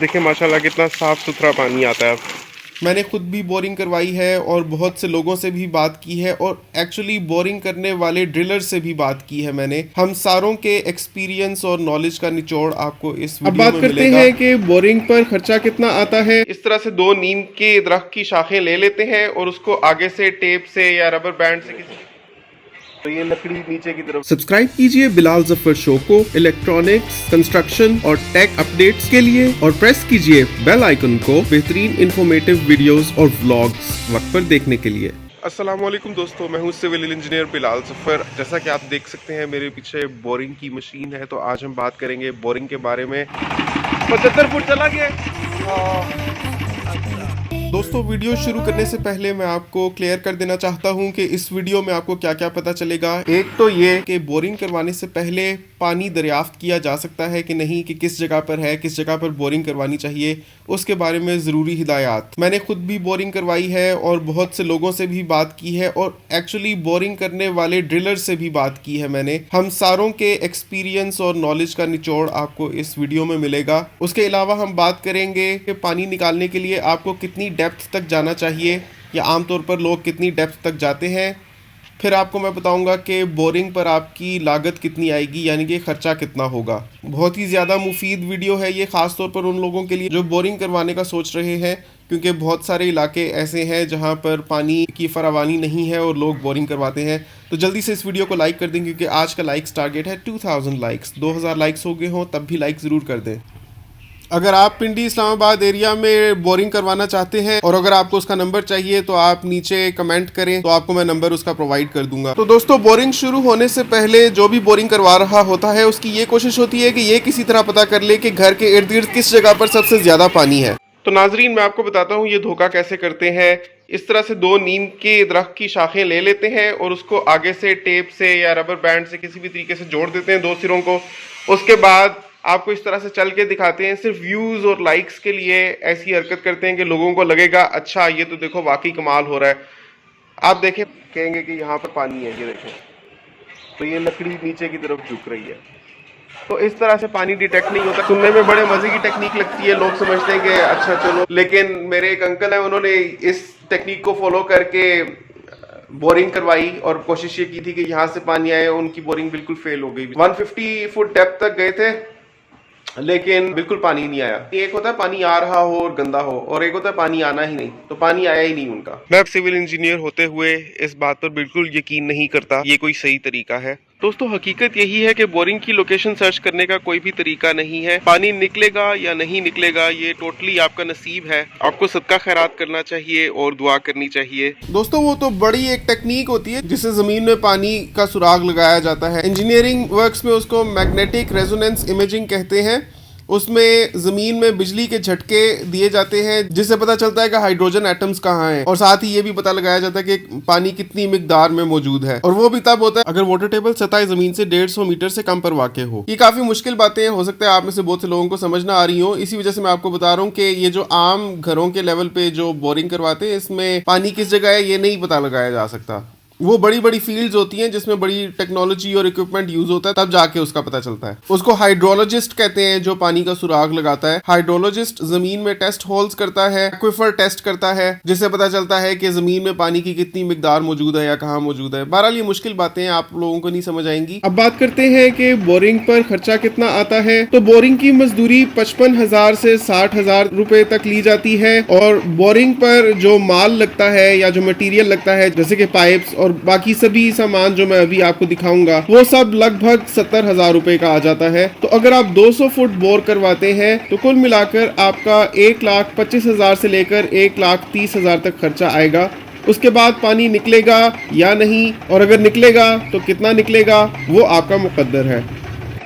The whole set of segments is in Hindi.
देखिए माशाल्लाह कितना साफ सुथरा पानी आता है। मैंने खुद भी बोरिंग करवाई है और बहुत से लोगों से भी बात की है और एक्चुअली बोरिंग करने वाले ड्रिलर से भी बात की है मैंने। हम सारों के एक्सपीरियंस और नॉलेज का निचोड़ आपको इस वीडियो में मिलेगा। अब बात करते हैं कि बोरिंग पर खर्चा कितना आता है। इस तरह से दो नीम के दरख्त की शाखें ले लेते हैं और उसको आगे से टेप से या रबर बैंड से किसी तो ये लकड़ी नीचे की तरफ। सब्सक्राइब कीजिए बिलाल जफर शो को इलेक्ट्रॉनिक्स, कंस्ट्रक्शन और टेक अपडेट्स के लिए और प्रेस कीजिए बेल आइकन को बेहतरीन इंफॉर्मेटिव वीडियोस और व्लॉग्स वक्त पर देखने के लिए। अस्सलाम वालेकुम दोस्तों, मैं हूं सिविल इंजीनियर बिलाल जफर। जैसा कि आप देख सकते हैं मेरे पीछे बोरिंग की मशीन है, तो आज हम बात करेंगे बोरिंग के बारे में। 75 फुट चला गया। दोस्तों, वीडियो शुरू करने से पहले मैं आपको क्लियर कर देना चाहता हूं कि इस वीडियो में आपको क्या क्या पता चलेगा। एक तो ये कि बोरिंग करवाने से पहले पानी दरियाफ्त किया जा सकता है कि नहीं, कि किस जगह पर है, किस जगह पर बोरिंग करवानी चाहिए, उसके बारे में ज़रूरी हिदायत। मैंने खुद भी बोरिंग करवाई है और बहुत से लोगों से भी बात की है और एक्चुअली बोरिंग करने वाले ड्रिलर से भी बात की है मैंने। हम सारों के एक्सपीरियंस और नॉलेज का निचोड़ आपको इस वीडियो में मिलेगा। उसके अलावा हम बात करेंगे कि पानी निकालने के लिए आपको कितनी डेप्थ तक जाना चाहिए या आमतौर पर लोग कितनी डेप्थ तक जाते हैं। फिर आपको मैं बताऊंगा कि बोरिंग पर आपकी लागत कितनी आएगी, यानी कि खर्चा कितना होगा। बहुत ही ज़्यादा मुफीद वीडियो है ये, ख़ास तौर पर उन लोगों के लिए जो बोरिंग करवाने का सोच रहे हैं, क्योंकि बहुत सारे इलाके ऐसे हैं जहां पर पानी की फरावानी नहीं है और लोग बोरिंग करवाते हैं। तो जल्दी से इस वीडियो को लाइक कर दें, क्योंकि आज का लाइक्स टारगेट है 2000 लाइक्स। 2000 लाइक्स हो गए हों तब भी लाइक ज़रूर कर दें। अगर आप पिंडी इस्लामाबाद एरिया में बोरिंग करवाना चाहते हैं और अगर आपको उसका नंबर चाहिए तो आप नीचे कमेंट करें, तो आपको मैं नंबर उसका प्रोवाइड कर दूंगा। तो दोस्तों, बोरिंग शुरू होने से पहले जो भी बोरिंग करवा रहा होता है उसकी ये कोशिश होती है कि ये किसी तरह पता कर ले कि घर के इर्द गिर्द किस जगह पर सबसे ज्यादा पानी है। तो नाजरीन, मैं आपको बताता हूँ ये धोखा कैसे करते हैं। इस तरह से दो नीम के दरख्त की शाखें ले लेते हैं और उसको आगे से टेप से या रबर बैंड से किसी भी तरीके से जोड़ देते हैं दो सिरों को। उसके बाद आपको इस तरह से चल के दिखाते हैं, सिर्फ व्यूज और लाइक्स के लिए ऐसी हरकत करते हैं कि लोगों को लगेगा अच्छा ये तो देखो वाकई कमाल हो रहा है। आप देखें, कहेंगे कि यहाँ पर पानी है, ये देखें, तो ये लकड़ी नीचे की तरफ झुक रही है। तो इस तरह से पानी डिटेक्ट नहीं होता। सुनने में बड़े मजे की टेक्निक लगती है, लोग समझते हैं कि अच्छा चलो, लेकिन मेरे एक अंकल है, उन्होंने इस टेक्निक को फॉलो करके बोरिंग करवाई और कोशिश ये की थी कि यहाँ से पानी आए। उनकी बोरिंग बिल्कुल फेल हो गई। 150 फुट डेप्थ तक गए थे लेकिन बिल्कुल पानी नहीं आया। एक होता है पानी आ रहा हो और गंदा हो, और एक होता है पानी आना ही नहीं, तो पानी आया ही नहीं उनका। मैं सिविल इंजीनियर होते हुए इस बात पर बिल्कुल यकीन नहीं करता ये कोई सही तरीका है। दोस्तों, हकीकत यही है कि बोरिंग की लोकेशन सर्च करने का कोई भी तरीका नहीं है। पानी निकलेगा या नहीं निकलेगा ये टोटली आपका नसीब है। आपको सदका खैरात करना चाहिए और दुआ करनी चाहिए। दोस्तों, वो तो बड़ी एक टेक्निक होती है जिससे जमीन में पानी का सुराग लगाया जाता है। इंजीनियरिंग वर्क्स में उसको मैग्नेटिक रेजोनेंस इमेजिंग कहते हैं। उसमें जमीन में बिजली के झटके दिए जाते हैं जिससे पता चलता है कि हाइड्रोजन एटम्स कहाँ हैं, और साथ ही ये भी पता लगाया जाता है कि पानी कितनी मिकदार में मौजूद है। और वो भी तब होता है अगर वाटर टेबल सतह जमीन से 150 मीटर से कम पर वाक़ हो। ये काफी मुश्किल बातें हो सकता है आप में से बहुत से लोगों को समझ ना आ रही हो, इसी वजह से मैं आपको बता रहा हूँ कि ये जो आम घरों के लेवल पे जो बोरिंग करवाते हैं, इसमें पानी किस जगह है ये नहीं पता लगाया जा सकता। वो बड़ी बड़ी फील्ड्स होती हैं जिसमें बड़ी टेक्नोलॉजी और इक्विपमेंट यूज होता है, तब जाके उसका पता चलता है। उसको हाइड्रोलॉजिस्ट कहते हैं जो पानी का सुराग लगाता है। हाइड्रोलॉजिस्ट जमीन में टेस्ट होल्स करता है, एक्विफर टेस्ट करता है, जिससे पता चलता है कि जमीन में पानी की कितनी मिकदार मौजूद है या कहाँ मौजूद है। बहरहाल ये मुश्किल बातें हैं, आप लोगों को नहीं समझ आएंगी। अब बात करते हैं कि बोरिंग पर खर्चा कितना आता है। तो बोरिंग की मजदूरी 55,000 से 60,000 रुपए तक ली जाती है, और बोरिंग पर जो माल लगता है या जो मटीरियल लगता है, जैसे कि पाइप्स और बाकी सभी सामान जो मैं अभी आपको दिखाऊंगा, वो सब लगभग 70,000 रुपए का आ जाता है। तो अगर आप 200 फुट बोर करवाते हैं तो कुल मिलाकर आपका 1,25,000 से लेकर 1,30,000 तक खर्चा आएगा। उसके बाद पानी निकलेगा या नहीं, और अगर निकलेगा तो कितना निकलेगा, वो आपका मुकद्दर है।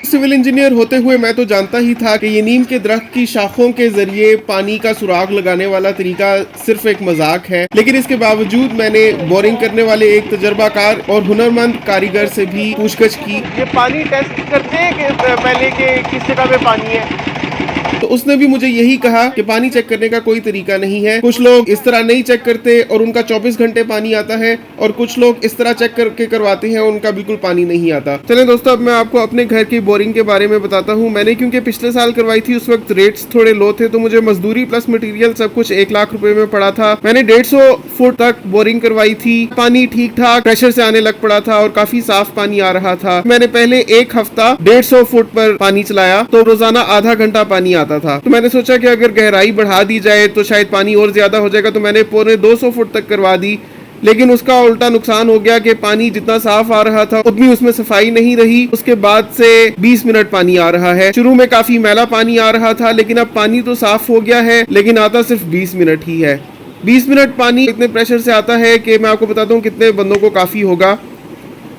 सिविल इंजीनियर होते हुए मैं तो जानता ही था कि ये नीम के दरख्त की शाखों के जरिए पानी का सुराग लगाने वाला तरीका सिर्फ एक मजाक है, लेकिन इसके बावजूद मैंने बोरिंग करने वाले एक तजर्बाकार और हुनरमंद कारीगर से भी पूछताछ की। ये पानी टेस्ट करते हैं कि पहले के किस जगह पे पानी है। तो उसने भी मुझे यही कहा कि पानी चेक करने का कोई तरीका नहीं है। कुछ लोग इस तरह नहीं चेक करते और उनका 24 घंटे पानी आता है, और कुछ लोग इस तरह चेक करके करवाते हैं और उनका बिल्कुल पानी नहीं आता। चलें दोस्तों, अब मैं आपको अपने घर की बोरिंग के बारे में बताता हूँ। मैंने क्योंकि पिछले साल करवाई थी, उस वक्त रेट्स थोड़े लो थे, तो मुझे मजदूरी प्लस मटेरियल सब कुछ 1 लाख रुपए में पड़ा था। मैंने 150 फुट तक बोरिंग करवाई थी। पानी ठीक ठाक प्रेशर से आने लग पड़ा था और काफी साफ पानी आ रहा था। मैंने पहले एक हफ्ता 150 फुट पर पानी चलाया तो रोजाना आधा घंटा पानी आता था। तो मैंने सोचा कि अगर गहराई बढ़ा दी जाए तो शायद पानी और ज्यादा हो जाएगा, तो मैंने पौने 200 फुट तक करवा दी। लेकिन उसका उल्टा नुकसान हो गया कि पानी जितना साफ आ रहा था उतनी उसमें सफाई नहीं रही। उसके बाद से 20 मिनट पानी आ रहा है। शुरू में काफी मैला पानी आ रहा था, लेकिन अब पानी तो साफ हो गया है, लेकिन आता सिर्फ 20 मिनट ही है। 20 मिनट पानी इतने प्रेशर से आता है कि मैं आपको बताता हूँ कितने बंदों को काफी होगा।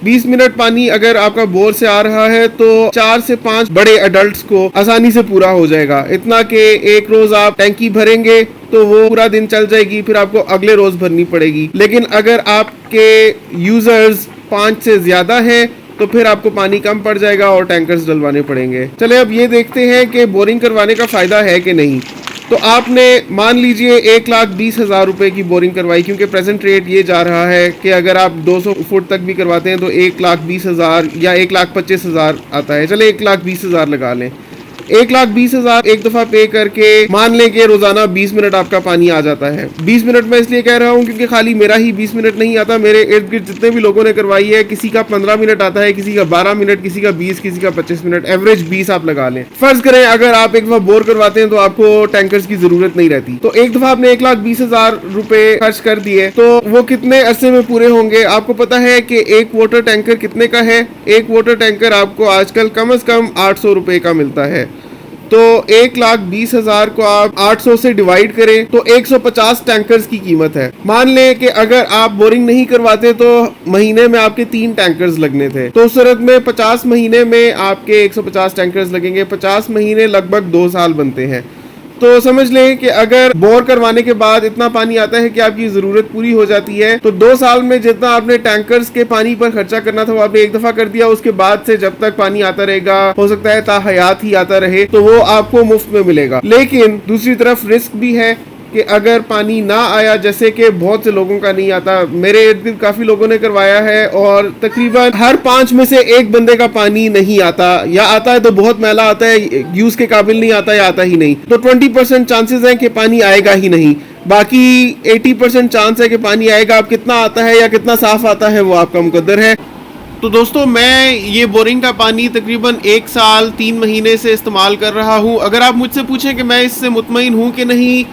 20 मिनट पानी अगर आपका बोर से आ रहा है तो 4 से 5 बड़े एडल्ट्स को आसानी से पूरा हो जाएगा। इतना कि एक रोज आप टैंकी भरेंगे तो वो पूरा दिन चल जाएगी, फिर आपको अगले रोज भरनी पड़ेगी। लेकिन अगर आपके यूजर्स 5 से ज्यादा है तो फिर आपको पानी कम पड़ जाएगा और टैंकर्स डलवाने पड़ेंगे। चले अब ये देखते हैं कि बोरिंग करवाने का फायदा है कि नहीं। तो आपने मान लीजिए 1,20,000 रुपए की बोरिंग करवाई, क्योंकि प्रेजेंट रेट ये जा रहा है कि अगर आप 200 फुट तक भी करवाते हैं तो 1,20,000 या 1,25,000 आता है। चले 1,20,000 लगा लें। 1,20,000 एक दफा पे करके मान लें कि रोजाना 20 मिनट आपका पानी आ जाता है। 20 मिनट में इसलिए कह रहा हूँ क्योंकि खाली मेरा ही 20 मिनट नहीं आता, मेरे इर्द गिर्द जितने भी लोगों ने करवाई है, किसी का 15 मिनट आता है, किसी का 12 मिनट, किसी का 20, किसी का 25 मिनट, एवरेज 20 आप लगा लें। फर्ज करें अगर आप एक दफा बोर करवाते हैं तो आपको टैंकर्स की जरूरत नहीं रहती, तो एक दफा आपने 1,20,000 रुपए खर्च कर दिए तो वो कितने अरसे में पूरे होंगे? आपको पता है कि एक वाटर टैंकर कितने का है? एक वाटर टैंकर आपको आजकल कम से कम 800 रुपए का मिलता है। तो 1,20,000 को आप 800 से डिवाइड करें तो 150 टैंकर्स की कीमत है। मान लें कि अगर आप बोरिंग नहीं करवाते तो महीने में आपके 3 टैंकर्स लगने थे, तो उस सूरत में 50 महीने में आपके 150 टैंकर्स लगेंगे। 50 महीने लगभग 2 साल बनते हैं। तो समझ लें कि अगर बोर करवाने के बाद इतना पानी आता है कि आपकी जरूरत पूरी हो जाती है, तो 2 साल में जितना आपने टैंकर्स के पानी पर खर्चा करना था वो आपने एक दफा कर दिया। उसके बाद से जब तक पानी आता रहेगा, हो सकता है ताहयात ही आता रहे, तो वो आपको मुफ्त में मिलेगा। लेकिन दूसरी तरफ रिस्क भी है कि अगर पानी ना आया, जैसे कि बहुत से लोगों का नहीं आता, मेरे इर्द गिर्द काफी लोगों ने करवाया है और तकरीबन हर 5 में से एक बंदे का पानी नहीं आता, या आता है तो बहुत मैला आता है, यूज के काबिल नहीं आता या आता ही नहीं। तो 20% चांसेस हैं कि पानी आएगा ही नहीं, बाकी 80% चांस है कि पानी आएगा। अब कितना आता है या कितना साफ आता है वो आपका मुकद्दर है। तो दोस्तों, मैं ये बोरिंग का पानी तकरीबन 1 साल 3 महीने से इस्तेमाल कर रहा हूँ। अगर आप मुझसे पूछें कि मैं इससे मुतमईन हूँ कि नहीं,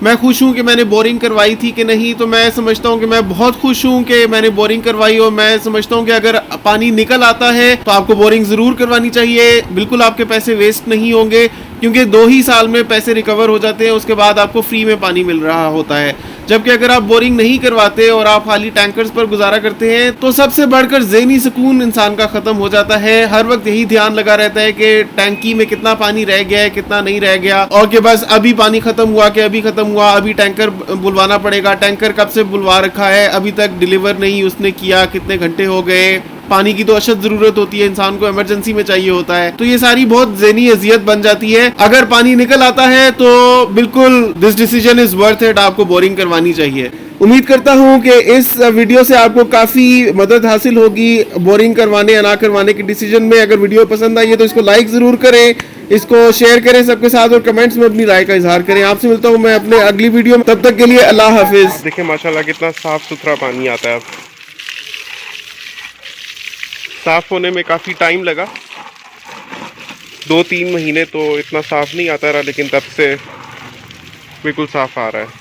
मैं खुश हूँ कि मैंने बोरिंग करवाई थी कि नहीं, तो मैं समझता हूँ कि मैं बहुत खुश हूँ कि मैंने बोरिंग करवाई। और मैं समझता हूँ कि अगर पानी निकल आता है तो आपको बोरिंग ज़रूर करवानी चाहिए। बिल्कुल आपके पैसे वेस्ट नहीं होंगे, क्योंकि 2 ही साल में पैसे रिकवर हो जाते हैं, उसके बाद आपको फ्री में पानी मिल रहा होता है। जबकि अगर आप बोरिंग नहीं करवाते और आप खाली टैंकर्स पर गुजारा करते हैं तो सबसे बढ़कर ज़हनी सुकून इंसान का ख़त्म हो जाता है। हर वक्त यही ध्यान लगा रहता है कि टैंकी में कितना पानी रह गया है, कितना नहीं रह गया, और कि बस अभी पानी ख़त्म हुआ कि अभी ख़त्म हुआ, अभी टैंकर बुलवाना पड़ेगा, टैंकर कब से बुलवा रखा है, अभी तक डिलीवर नहीं उसने किया, कितने घंटे हो गए। पानी की तो अशद जरूरत होती है, इंसान को इमरजेंसी में चाहिए होता है। तो ये सारी बहुत ज़हनी अजियत बन जाती है। अगर पानी निकल आता है तो बिल्कुल this decision is worth it, आपको बोरिंग करवानी चाहिए। उम्मीद करता हूँ कि इस वीडियो से आपको काफ़ी मदद हासिल होगी बोरिंग करवाने या ना करवाने के डिसीजन में। अगर वीडियो पसंद आई है तो इसको लाइक ज़रूर करें, इसको शेयर करें सबके साथ, और कमेंट्स में अपनी राय का इजहार करें। आपसे मिलता हूँ मैं अपने अगली वीडियो में, तब तक के लिए अल्लाह हाफिज। देखिए माशाल्लाह कितना साफ सुथरा पानी आता है। अब साफ होने में काफ़ी टाइम लगा, 2-3 महीने तो इतना साफ नहीं आता रहा, लेकिन तब से बिल्कुल साफ आ रहा है।